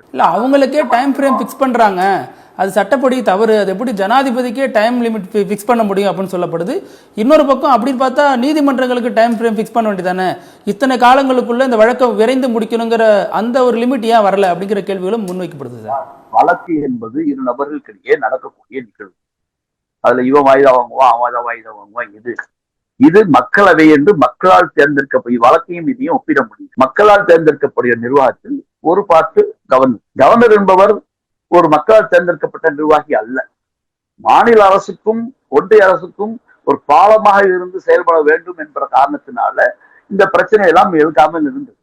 இல்ல அவங்களுக்கே time frame fix பண்றாங்க, அது சட்டப்படி தவறு. அது எப்படி ஜனாதிபதிக்கே டைம் லிமிட் ஃபிக்ஸ் பண்ண முடியும் அப்படின்னு சொல்லப்படுது. இன்னொரு பக்கம் அப்படின்னு பார்த்தா நீதிமன்றங்களுக்கு டைம் ஃப்ரேம் ஃபிக்ஸ் பண்ண வேண்டியதானே, இத்தனை காலங்களுக்குள்ள இந்த வழக்கை விரைந்து முடிக்கணுங்கிற அந்த ஒரு லிமிட் ஏன் வரல அப்படிங்கிற கேள்விகளும் முன்வைக்கப்படுது சார். வழக்கு என்பது இரு நபர்களுக்கிடையே நடக்கக்கூடிய நிகழ்வு. அதுல இவன் வாய்தா வாங்குவான், அவன் வாய்தா வாங்குவான். இது மக்களவை என்று மக்களால் தேர்ந்தெடுக்கப்படும் வழக்கையும் இதையும் ஒப்பிட முடியும். மக்களால் தேர்ந்தெடுக்கக்கூடிய நிர்வாகத்தில் ஒரு பார்ட்டு கவர்னர். கவர்னர் என்பவர் ஒரு மக்களால் தேர்ந்தெடுக்கப்பட்ட நிர்வாகி அல்ல. மாநில அரசுக்கும் ஒன்றிய அரசுக்கும் ஒரு பாலமாக இருந்து செயல்பட வேண்டும் என்ற காரணத்தினால இந்த பிரச்சனை எல்லாம் எழுக்காமல் இருந்தது.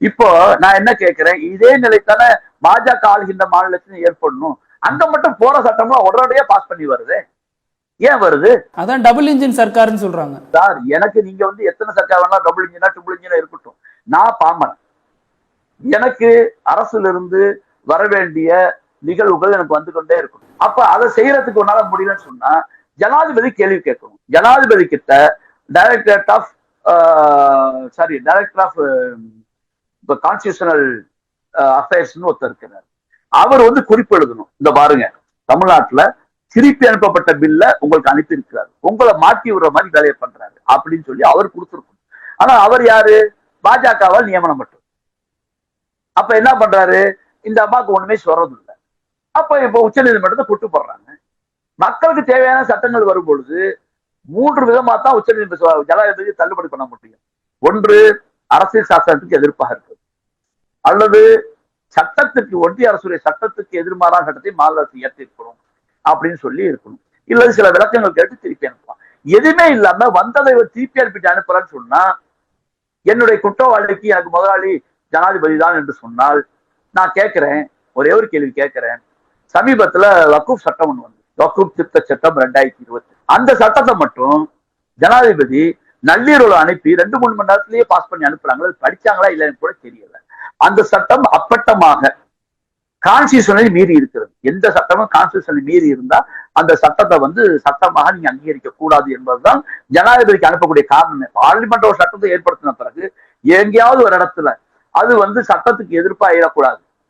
இப்போ நான் என்ன கேட்கிறேன், இதே நிலைத்தானே பாஜக ஆளுகின்ற மாநிலத்திலும் ஏற்படணும். அங்க மட்டும் போற சட்டம்லாம் உடனடியா பாஸ் பண்ணி வருது, ஏன் வருது? அதான் டபுள் இன்ஜின் சர்க்கார்னு சொல்றாங்க சார். எனக்கு நீங்க எத்தனை சர்க்கார் வேணா டபுள் இன்ஜினா ட்ரிபிள் இன்ஜினா இருக்கட்டும், நான் பாம்பன். எனக்கு அரசுல இருந்து வர வேண்டிய நிகழ்வுகள் எனக்கு வந்து கொண்டே இருக்கணும். அப்ப அதை செய்யறதுக்கு ஒன்னால முடியலன்னு சொன்னா ஜனாதிபதி கேள்வி கேட்கணும். ஜனாதிபதி கிட்ட டைரக்டர் ஆஃப் கான்ஸ்டிடியூஷனல் அஃபேர்ஸ்னு ஒருத்தர் இருக்கிறார். அவர் குறிப்பு எழுதணும். இந்த பாருங்க, தமிழ்நாட்டுல திருப்பி அனுப்பப்பட்ட பில்ல உங்களுக்கு அனுப்பி இருக்கிறாரு, உங்களை மாற்றி விடுற மாதிரி வேலையை பண்றாரு அப்படின்னு சொல்லி அவர் கொடுத்துருக்கணும். ஆனா அவர் யாரு? பாஜகவால் நியமனம் மட்டும். அப்ப என்ன பண்றாரு? இந்த அம்மாவுக்கு ஒண்ணுமே சொல்றது இல்லை. அப்ப இப்ப உச்ச நீதிமன்றத்தை கூட்டு போடுறாங்க. மக்களுக்கு தேவையான சட்டங்கள் வரும் பொழுது 3 விதமா தான் உச்ச நீதிமன்ற ஜனாதிபதி தள்ளுபடி பண்ண முடியும். ஒன்று, அரசியல் சாசனத்துக்கு எதிர்ப்பாக இருக்குது, அல்லது சட்டத்துக்கு ஒன்றிய அரசுடைய சட்டத்துக்கு எதிர்மாறான சட்டத்தை மாநில அரசு இயற்றிருக்கணும் அப்படின்னு சொல்லி இருக்கணும். இல்லது சில விளக்கங்கள் கேட்டு திருப்பி அனுப்பலாம். எதுவுமே இல்லாம வந்ததை திருப்பி அனுப்பிட்டு அனுப்புறான்னு சொன்னா, என்னுடைய குற்றவாளிக்கு எனக்கு முதலாளி ஜனாதிபதி தான் என்று சொன்னால், நான் கேட்கிறேன், ஒரே ஒரு கேள்வி கேட்கிறேன். சமீபத்துல வக்கூப் சட்டம் ஒண்ணு வந்து, வக்கூப் திருத்த சட்டம் 2020, அந்த சட்டத்தை மட்டும் ஜனாதிபதி நள்ளிரவுல அனுப்பி 2-3 மணி நேரத்திலேயே பாஸ் பண்ணி அனுப்புறாங்க. படிச்சாங்களா இல்லைன்னு கூட தெரியல. அந்த சட்டம் அப்பட்டமாக கான்ஸ்டிடியூஷனை மீறி இருக்கிறது. எந்த சட்டமும் கான்ஸ்டிடியூஷனை மீறி இருந்தா அந்த சட்டத்தை சட்டமாக நீங்க அங்கீகரிக்க கூடாது என்பதுதான் ஜனாதிபதிக்கு அனுப்பக்கூடிய காரணம். பார்லிமெண்ட் ஒரு சட்டத்தை ஏற்படுத்தின பிறகு எங்கேயாவது ஒரு இடத்துல அது சட்டத்துக்கு எதிர்ப்பா ஆயிடக்கூடாது.